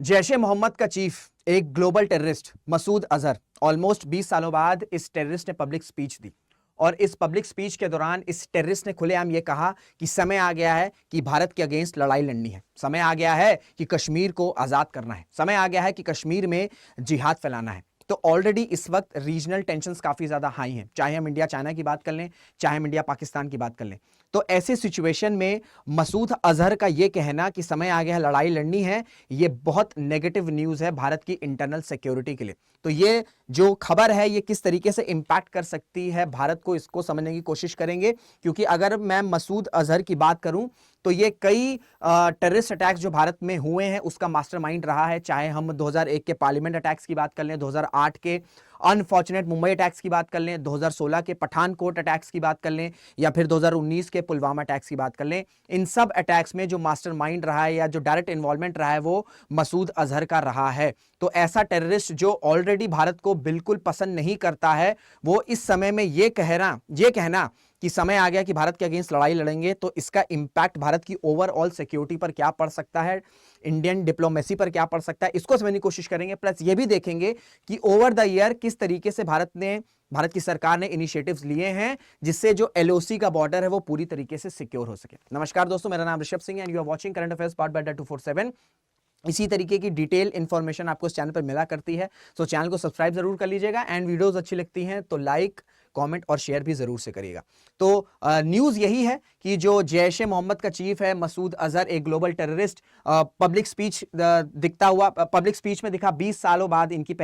जैश ए मोहम्मद का चीफ एक global terrorist Masood Azhar almost 20 सालों बाद इस टेररिस्ट ने पब्लिक स्पीच दी और इस पब्लिक स्पीच के दौरान इस टेररिस्ट ने खुलेआम यह कहा कि समय आ गया है कि भारत के अगेंस्ट लड़ाई लड़नी है, समय आ गया है कि कश्मीर को आजाद करना है, समय आ गया है कि कश्मीर में जिहाद फैलाना है। तो ऑलरेडी इस वक्त रीजनल टेंशंस काफी ज्यादा हाई हैं, चाहे हम इंडिया चाइना की बात कर लें, चाहे हम इंडिया पाकिस्तान की बात कर लें। तो ऐसे सिचुएशन में मसूद अजहर का यह कहना कि समय आ गया है लड़ाई लड़नी है, यह बहुत नेगेटिव न्यूज है भारत की इंटरनल सिक्योरिटी के लिए। तो ये जो खबर है ये किस तरीके से इंपैक्ट कर सकती है भारत को, इसको समझने की कोशिश करेंगे। क्योंकि अगर मैं मसूद अजहर की बात करूं तो ये कई टेररिस्ट अटैक्स जो भारत में हुए हैं उसका मास्टरमाइंड रहा है। चाहे हम 2001 के पार्लियामेंट अटैक्स की बात कर लें, 2008 के अनफॉर्चुनेट मुंबई अटैक्स की बात कर लें, 2016 के पठानकोट अटैक्स की बात कर लें, या फिर 2019 के पुलवामा अटैक्स की बात कर लें। इन सब अटैक्स में जो मास्टरमाइंड रहा है या जो डायरेक्ट इन्वॉल्वमेंट रहा है वो मसूद अजहर का रहा है। तो ऐसा टेररिस्ट जो ऑलरेडी भारत को बिल्कुल पसंद नहीं करता है, वो इस समय में ये कहना कि समय आ गया कि भारत के अगेंस्ट लड़ाई लड़ेंगे, तो इसका इंपैक्ट भारत की ओवरऑल सिक्योरिटी पर क्या पड़ सकता है, इंडियन डिप्लोमेसी पर क्या पड़ सकता है, इसको समझने की कोशिश करेंगे। प्लस ये भी देखेंगे कि ओवर द ईयर किस तरीके से भारत की सरकार ने इनिशिएटिव्स लिए हैं जिससे जो एलओसी का बॉर्डर है वो पूरी तरीके से सिक्योर हो सके। नमस्कार दोस्तों, मेरा नाम ऋषभ सिंह है and you are watching current affairs part by 247। इसी तरीके की डिटेल इंफॉर्मेशन आपको इस चैनल पर मिला करती है, तो चैनल को सब्सक्राइब जरूर कर लीजिएगा एंड वीडियोस अच्छी लगती हैं तो लाइक, कमेंट और शेयर भी जरूर से करिएगा। तो न्यूज यही है कि जो जैश ए मोहम्मद का चीफ है मसूद अजहर, एक ग्लोबल टेररिस्ट, पब्लिक स्पीच में दिखा 20 सालों बाद इसकी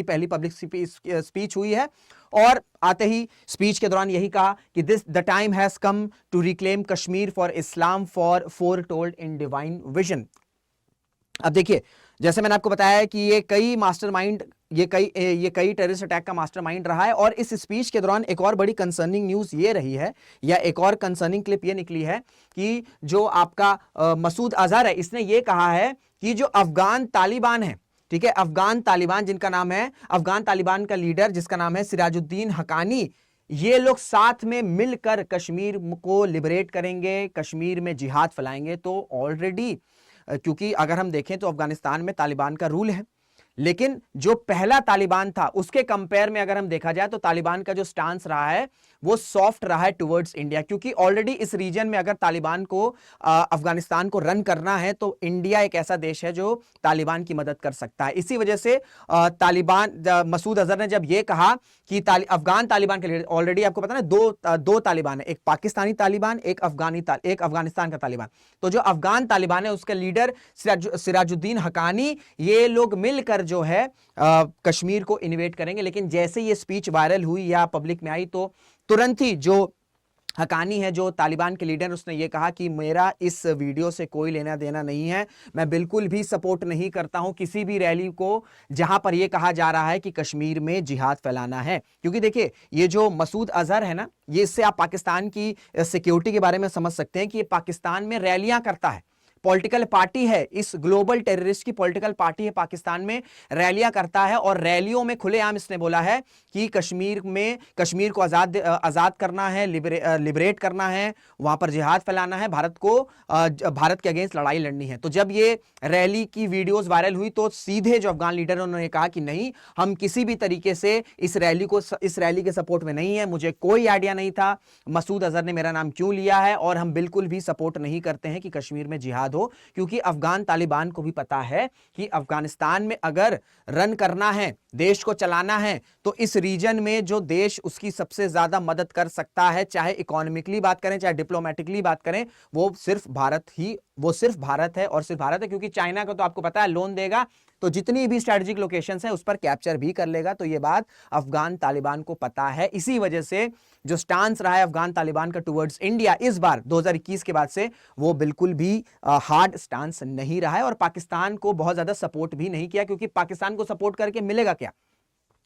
पहली पब्लिक स्पीच हुई है। और आते ही स्पीच के दौरान यही कहा कि the time has come to reclaim Kashmir for Islam for foretold in divine vision. अब देखिए, जैसे मैंने आपको बताया है कि ये कई टेररिस्ट अटैक का मास्टरमाइंड रहा है। और इस स्पीच के दौरान एक और बड़ी कंसर्निंग न्यूज ये रही है, या एक और कंसर्निंग क्लिप ये निकली है कि जो आपका मसूद अजहर है, इसने ये कहा है कि जो अफगान तालिबान है, ठीक है, अफगान तालिबान का लीडर जिसका नाम है सिराजुद्दीन हकानी, ये लोग साथ में मिलकर कश्मीर को लिबरेट करेंगे, कश्मीर में जिहाद फैलाएंगे। तो ऑलरेडी क्योंकि अगर हम देखें तो अफगानिस्तान में तालिबान का रूल है, लेकिन जो पहला तालिबान था उसके कंपेयर में अगर हम देखा जाए तो तालिबान का जो स्टांस रहा है वो सॉफ्ट रहा है टुवर्ड्स इंडिया। क्योंकि ऑलरेडी इस रीजन में अगर तालिबान को अफगानिस्तान को रन करना है तो इंडिया एक ऐसा देश है जो तालिबान की मदद कर सकता है। इसी वजह से मसूद अजहर ने जब यह कहा कि अफगान तालिबान के लीडर, ऑलरेडी आपको पता है दो तालिबान है, एक पाकिस्तानी तालिबान, एक अफगानिस्तान का तालिबान। तो जो अफगान तालिबान है उसके लीडर सिराजुद्दीन हकानी, ये लोग मिलकर जो है कश्मीर को इन्वेट करेंगे। लेकिन जैसे ये स्पीच वायरल हुई या पब्लिक में आई तो तुरंत ही जो हकानी है, जो तालिबान के लीडर, उसने ये कहा कि मेरा इस वीडियो से कोई लेना देना नहीं है, मैं बिल्कुल भी सपोर्ट नहीं करता हूं किसी भी रैली को जहां पर यह कहा जा रहा है कि कश्मीर में जिहाद फैलाना है। क्योंकि देखिए, ये जो मसूद अजहर है ना, ये इससे आप पाकिस्तान की सिक्योरिटी के बारे में समझ सकते हैं कि ये पाकिस्तान में रैलियां करता है, पॉलिटिकल पार्टी है, इस ग्लोबल टेररिस्ट की पॉलिटिकल पार्टी है, पाकिस्तान में रैलियां करता है। और रैलियों में खुलेआम इसने बोला है कि कश्मीर को आजाद करना है, लिबरेट करना है, वहां पर जिहाद फैलाना है, भारत के अगेंस्ट लड़ाई लड़नी है। तो जब ये रैली की वीडियोस वायरल हुई तो सीधे जो अफगान लीडर उन्होंने कहा कि नहीं, हम किसी भी तरीके से इस रैली के सपोर्ट में नहीं है, मुझे कोई आइडिया नहीं था मसूद अजहर ने मेरा नाम क्यों लिया है, और हम बिल्कुल भी सपोर्ट नहीं करते हैं कि कश्मीर में जिहाद हो। क्योंकि अफगान तालिबान को भी पता है कि अफगानिस्तान में अगर रन करना है, देश को चलाना है, तो इस रीजन में जो देश उसकी सबसे ज्यादा मदद कर सकता है, चाहे इकोनॉमिकली बात करें चाहे डिप्लोमेटिकली बात करें, वो सिर्फ भारत है और सिर्फ भारत है। क्योंकि चाइना को तो आपको पता है लोन देगा तो जितनी भी स्ट्रेटेजिक लोकेशंस है उस पर कैप्चर भी कर लेगा। तो ये बात अफगान तालिबान को पता है। इसी वजह से जो स्टांस रहा है अफगान तालिबान का टुवर्ड्स इंडिया इस बार 2021 के बाद से, वो बिल्कुल भी हार्ड स्टांस नहीं रहा है और पाकिस्तान को बहुत ज्यादा सपोर्ट भी नहीं किया। क्योंकि पाकिस्तान को सपोर्ट करके मिलेगा क्या?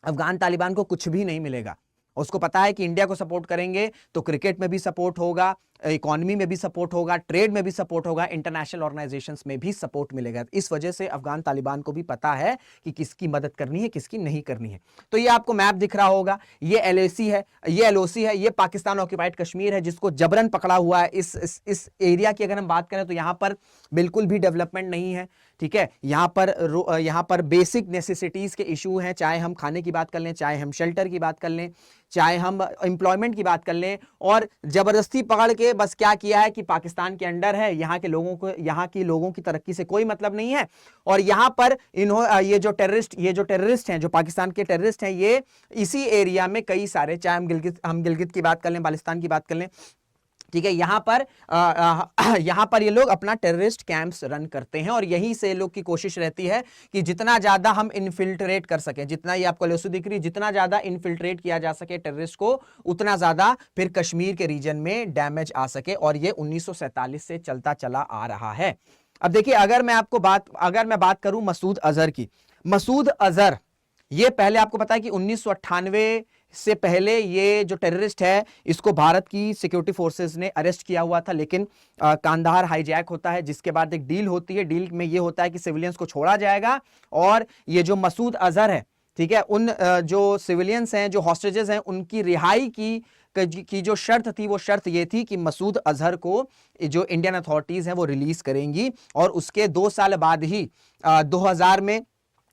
अफगान तालिबान को कुछ भी नहीं मिलेगा। उसको पता है कि इंडिया को सपोर्ट करेंगे तो क्रिकेट में भी सपोर्ट होगा, इकोनॉमी में भी सपोर्ट होगा, ट्रेड में भी सपोर्ट होगा, इंटरनेशनल ऑर्गेनाइजेशंस में भी सपोर्ट मिलेगा। इस वजह से अफगान तालिबान को भी पता है कि किसकी मदद करनी है, किसकी नहीं करनी है। तो ये आपको मैप दिख रहा होगा, ये एलओसी है, ये एलओसी है, ये पाकिस्तान ऑक्यूपाइड कश्मीर है जिसको जबरन पकड़ा हुआ है। इस एरिया की अगर हम बात करें तो यहां पर बिल्कुल भी डेवलपमेंट नहीं है, ठीक है। यहां पर बेसिक नेसेसिटीज के इशू हैं, चाहे हम खाने की बात कर लें, चाहे हम शेल्टर की बात कर लें, चाहे हम एम्प्लॉयमेंट की बात कर लें, और जबरदस्ती पकड़ के बस क्या किया है कि पाकिस्तान के अंडर है, यहां के लोगों की तरक्की से कोई मतलब नहीं है। और यहां पर ये जो टेररिस्ट हैं, जो पाकिस्तान के टेररिस्ट हैं, ये इसी एरिया में कई सारे, चाहे हम गिलगित की बात कर लें, बालिस्तान की बात कर लें, ठीक है, यहां पर ये लोग अपना टेररिस्ट कैंप्स रन करते हैं। और यहीं से लोग की कोशिश रहती है कि जितना ज्यादा हम इन्फिल्ट्रेट कर सकें, जितना ये आपको एलओसी दिख रही है, जितना ज्यादा इन्फिल्ट्रेट किया जा सके टेररिस्ट को, उतना ज्यादा फिर कश्मीर के रीजन में डैमेज आ सके। और ये 1947 से चलता चला आ रहा है। अब देखिए, अगर मैं बात करूं मसूद अजहर की, मसूद अजहर, ये पहले आपको पता है कि 1998 से पहले ये जो टेररिस्ट है, इसको भारत की सिक्योरिटी फोर्सेस ने अरेस्ट किया हुआ था, लेकिन कांधार हाईजैक होता है, जिसके बाद एक डील होती है। डील में ये होता है कि सिविलियंस को छोड़ा जाएगा, और ये जो मसूद अजहर है, ठीक है, उन जो सिविलियंस हैं, जो हॉस्टेजेस हैं, उनकी रिहाई की जो शर्त थी, वो शर्त ये थी कि मसूद अजहर को जो इंडियन अथॉरिटीज हैं वो रिलीज करेंगी। और उसके 2 साल बाद ही 2000 में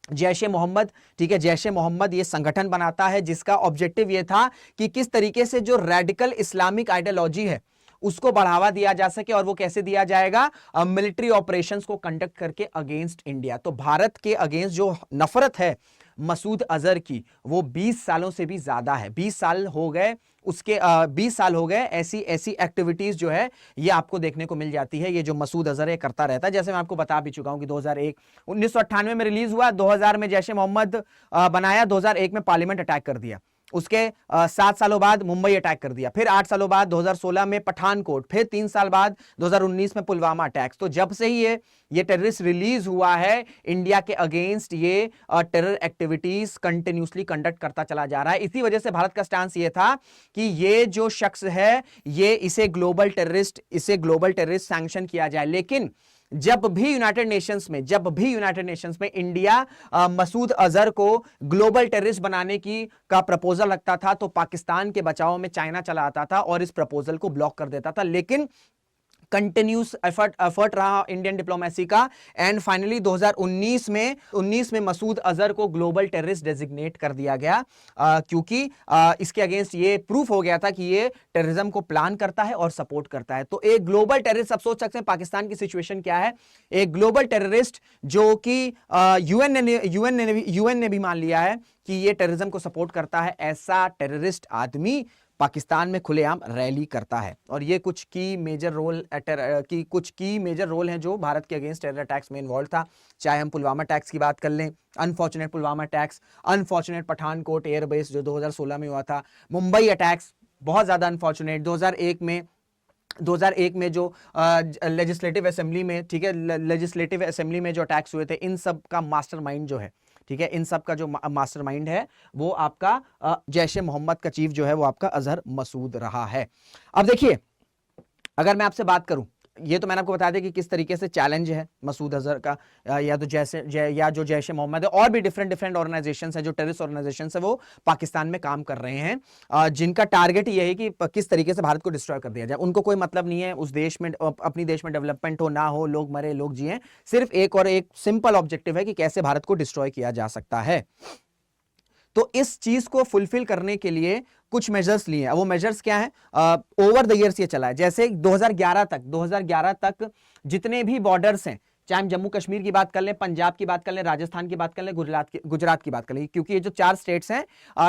जैश ए मोहम्मद, ठीक है, जैश ए मोहम्मद ये संगठन बनाता है, जिसका ऑब्जेक्टिव ये था कि किस तरीके से जो रेडिकल इस्लामिक आइडियोलॉजी है उसको बढ़ावा दिया जा सके। और वो कैसे दिया जाएगा? मिलिट्री ऑपरेशंस को कंडक्ट करके अगेंस्ट इंडिया। तो भारत के अगेंस्ट जो नफरत है मसूद अजहर की, वो 20 सालों से भी ज्यादा है। 20 साल हो गए उसके, 20 साल हो गए ऐसी एक्टिविटीज जो है ये आपको देखने को मिल जाती है। ये जो मसूद अजहर है करता रहता है। जैसे मैं आपको बता भी चुका हूं कि 1998 में रिलीज हुआ, 2000 में जैश ए मोहम्मद बनाया, 2001 में पार्लियामेंट अटैक कर दिया, उसके 7 सालों बाद मुंबई अटैक कर दिया, फिर 8 सालों बाद 2016 में पठानकोट, फिर 3 साल बाद 2019 में पुलवामा अटैक्स। तो जब से ही ये टेररिस्ट रिलीज हुआ है, इंडिया के अगेंस्ट ये टेरर एक्टिविटीज कंटिन्यूसली कंडक्ट करता चला जा रहा है। इसी वजह से भारत का स्टैंस ये था कि ये जो शख्स है, इसे ग्लोबल टेररिस्ट सैंक्शन किया जाए। लेकिन जब भी यूनाइटेड नेशंस में इंडिया मसूद अजहर को ग्लोबल टेररिस्ट बनाने का प्रपोजल रखता था, तो पाकिस्तान के बचाव में चाइना चला आता था और इस प्रपोजल को ब्लॉक कर देता था। लेकिन कंटिन्यूस एफर्ट रहा इंडियन डिप्लोमेसी का, एंड फाइनली 2019 में मसूद अजहर को ग्लोबल टेररिस्ट डेजिग्नेट कर दिया गया, क्योंकि इसके अगेंस्ट ये प्रूफ हो गया था कि ये टेररिज्म को प्लान करता है और सपोर्ट करता है। तो एक ग्लोबल टेररिस्ट, आप सोच सकते हैं पाकिस्तान की सिचुएशन क्या है। एक ग्लोबल टेररिस्ट जो कि यूएन ने भी मान लिया है कि ये टेररिज्म को सपोर्ट करता है, ऐसा टेररिस्ट आदमी पाकिस्तान में खुलेआम रैली करता है। और ये कुछ की मेजर रोल हैं जो भारत के अगेंस्ट टेरर अटैक्स में इन्वॉल्व था। चाहे हम पुलवामा अटैक्स की बात कर लें, unfortunate Pulwama attacks, unfortunate Pathankot airbase जो 2016 में हुआ था, मुंबई अटैक्स बहुत ज्यादा अनफॉर्चुनेट, 2001 में जो लेजिस्लेटिव असेंबली में, ठीक है, लेजिस्लेटिव असेंबली में जो अटैक्स हुए थे, इन सब का मास्टरमाइंड जो है, ठीक है, इन सब का जो मास्टरमाइंड है वो आपका जैश ए मोहम्मद का चीफ जो है वो आपका अजहर मसूद रहा है। अब देखिए, अगर मैं आपसे बात करूं, ये तो मैंने आपको बता दिया कि किस तरीके से चैलेंज है मसूद अजहर का, या जो जैश ए मोहम्मद है, और भी डिफरेंट ऑर्गेनाइजेशंस है, जो टेररिस्ट ऑर्गेनाइजेशंस है, वो पाकिस्तान में काम कर रहे हैं, जिनका टारगेट ये है कि किस तरीके से भारत को डिस्ट्रॉय कर दिया जाए। उनको कोई मतलब नहीं है उस देश में, अपनी देश में डेवलपमेंट हो ना हो, लोग मरे लोग जिए, सिर्फ एक सिंपल ऑब्जेक्टिव है कि कैसे भारत को डिस्ट्रॉय किया जा सकता है। तो इस चीज को फुलफिल करने के लिए कुछ मेजर्स लिए हैं। वो मेजर्स क्या है? ओवर द इयर्स ये चला है। जैसे 2011 तक जितने भी बॉर्डर्स हैं, चाहे हम जम्मू कश्मीर की बात कर लें, पंजाब की बात कर लें, राजस्थान की बात कर लें, गुजरात की बात कर लें, क्योंकि ये जो 4 स्टेट्स हैं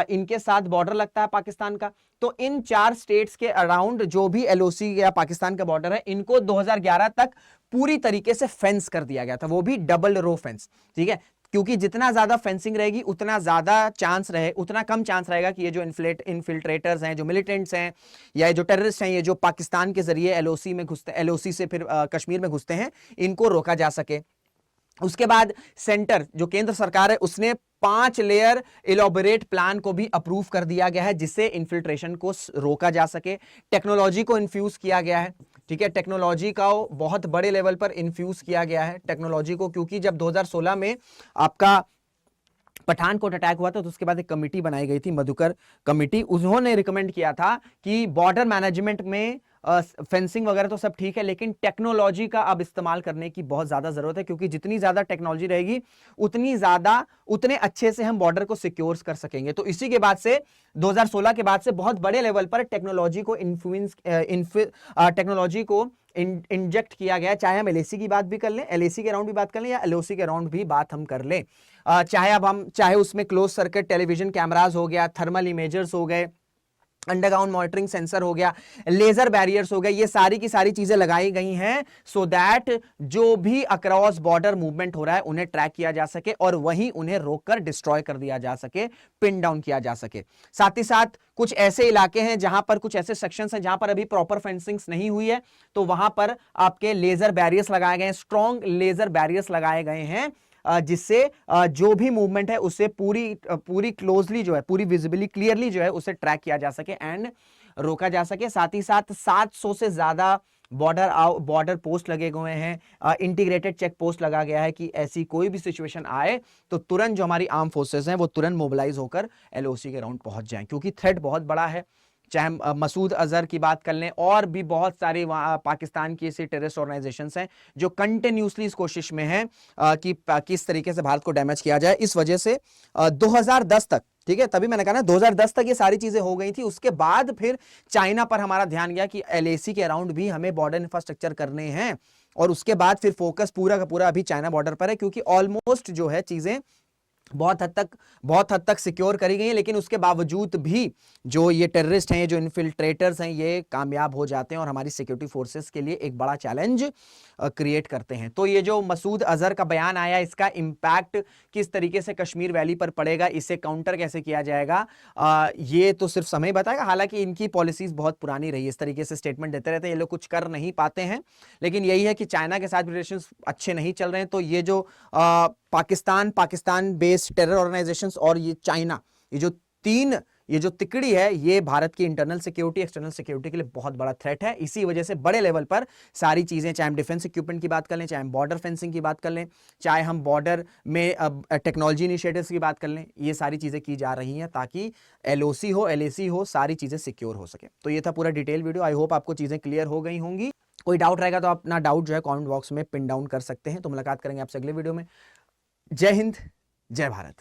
इनके साथ बॉर्डर लगता है पाकिस्तान का। तो इन 4 स्टेट्स के अराउंड जो भी एलओसी या पाकिस्तान का बॉर्डर है, इनको 2011 तक पूरी तरीके से फेंस कर दिया गया था, वो भी डबल रो फेंस, ठीक है, क्योंकि जितना ज्यादा फेंसिंग रहेगी उतना कम चांस रहेगा कि ये जो इन्फिल्ट्रेटर्स हैं, जो मिलिटेंट्स हैं, या जो टेररिस्ट हैं, ये जो पाकिस्तान के जरिए एलओसी से फिर कश्मीर में घुसते हैं, इनको रोका जा सके। उसके बाद सेंटर जो केंद्र सरकार है उसने 5 लेयर इलॉबरेट प्लान को भी अप्रूव कर दिया गया है, जिससे इन्फिल्ट्रेशन को रोका जा सके। टेक्नोलॉजी को इन्फ्यूज किया गया है, ठीक है, टेक्नोलॉजी का बहुत बड़े लेवल पर इन्फ्यूज किया गया है टेक्नोलॉजी को, क्योंकि जब 2016 में आपका पठानकोट अटैक हुआ था तो उसके बाद एक कमिटी बनाई गई थी, मधुकर कमिटी। उन्होंने रिकमेंड किया था कि बॉर्डर मैनेजमेंट में फेंसिंग वगैरह तो सब ठीक है, लेकिन टेक्नोलॉजी का अब इस्तेमाल करने की बहुत ज्यादा जरूरत है, क्योंकि जितनी ज्यादा टेक्नोलॉजी रहेगी उतने अच्छे से हम बॉर्डर को सिक्योर कर सकेंगे। तो इसी के बाद से 2016 के बाद से बहुत बड़े लेवल पर टेक्नोलॉजी को टेक्नोलॉजी को इंजेक्ट किया गया, चाहे हम एलएसी की बात भी कर लें, एलएसी के अराउंड भी बात कर लें, या एलओसी के अराउंड भी बात हम कर लें, चाहे उसमें क्लोज सर्किट टेलीविजन कैमरास हो गया, थर्मल इमेजर्स हो गए, अंडरग्राउंड मॉनिटरिंग सेंसर हो गया, लेजर बैरियर्स हो गए, ये सारी की सारी चीजें लगाई गई हैं सो दैट जो भी अक्रॉस बॉर्डर मूवमेंट हो रहा है उन्हें ट्रैक किया जा सके और वहीं उन्हें रोककर डिस्ट्रॉय कर दिया जा सके, पिन डाउन किया जा सके। साथ ही साथ कुछ ऐसे इलाके हैं जहां पर, कुछ ऐसे सेक्शंस हैं जहां पर अभी प्रॉपर फेंसिंग्स नहीं हुई है, तो वहां पर आपके लेजर बैरियर्स लगाए गए हैं, स्ट्रॉन्ग लेजर बैरियर्स लगाए गए हैं, जिससे जो भी मूवमेंट है उसे पूरी क्लोजली जो है, पूरी विजिबली क्लियरली जो है उसे ट्रैक किया जा सके एंड रोका जा सके। साथ ही साथ 700 से ज्यादा बॉर्डर पोस्ट लगे हुए हैं, इंटीग्रेटेड चेक पोस्ट लगा गया है कि ऐसी कोई भी सिचुएशन आए तो तुरंत जो हमारी आर्म फोर्सेस हैं वो तुरंत मोबिलाइज होकर एलओसी के राउंड पहुंच जाएं, क्योंकि थ्रेट बहुत बड़ा है। चाहे मसूद अजहर की बात कर लें, और भी बहुत सारे पाकिस्तान की ऐसी टेररिस्ट ऑर्गेनाइजेशंस हैं जो कंटिन्यूसली इस कोशिश में हैं कि किस तरीके से भारत को डैमेज किया जाए। इस वजह से 2010 तक, ठीक है, तभी मैंने कहा ना 2010 तक ये सारी चीजें हो गई थी। उसके बाद फिर चाइना पर हमारा ध्यान गया कि एलएसी के अराउंड भी हमें बॉर्डर इंफ्रास्ट्रक्चर करने हैं, और उसके बाद फिर फोकस पूरा का पूरा अभी चाइना बॉर्डर पर है, क्योंकि ऑलमोस्ट जो है चीजें बहुत हद तक सिक्योर करी गई है। लेकिन उसके बावजूद भी जो ये टेररिस्ट हैं, जो इन्फिल्ट्रेटर्स हैं, ये कामयाब हो जाते हैं और हमारी सिक्योरिटी फोर्सेस के लिए एक बड़ा चैलेंज क्रिएट करते हैं। तो ये जो मसूद अजहर का बयान आया, इसका इंपैक्ट किस तरीके से कश्मीर वैली पर पड़ेगा, इसे काउंटर कैसे किया जाएगा, ये तो सिर्फ समय बताएगा। हालांकि इनकी पॉलिसीज बहुत पुरानी रही है, इस तरीके से स्टेटमेंट देते रहते हैं, ये लोग कुछ कर नहीं पाते हैं। लेकिन यही है कि चाइना के साथ रिलेशन अच्छे नहीं चल रहे हैं, तो ये जो पाकिस्तान बेस्ड टेरर ऑर्गेनाइजेशंस और ये चाइना, ये जो तिकड़ी है, ये भारत की इंटरनल सिक्योरिटी, एक्सटर्नल सिक्योरिटी के लिए बहुत बड़ा थ्रेट है। इसी वजह से बड़े लेवल पर सारी चीजें, चाहे हम डिफेंस इक्विपमेंट की बात कर लें, चाहे हम बॉर्डर फेंसिंग की बात कर लें, चाहे हम बॉर्डर में टेक्नोलॉजी इनिशिएटिव्स की बात कर लें, ये सारी चीजें की जा रही हैं ताकि एलओसी हो, एलएसी हो, सारी चीजें सिक्योर हो सके। तो ये था पूरा डिटेल वीडियो। आई होप आपको चीजें क्लियर हो गई होंगी। कोई डाउट रहेगा तो अपना डाउट जो है कमेंट बॉक्स में पिन डाउन कर सकते हैं। तो मुलाकात करेंगे आपसे अगले वीडियो में। जय हिंद, जय भारत।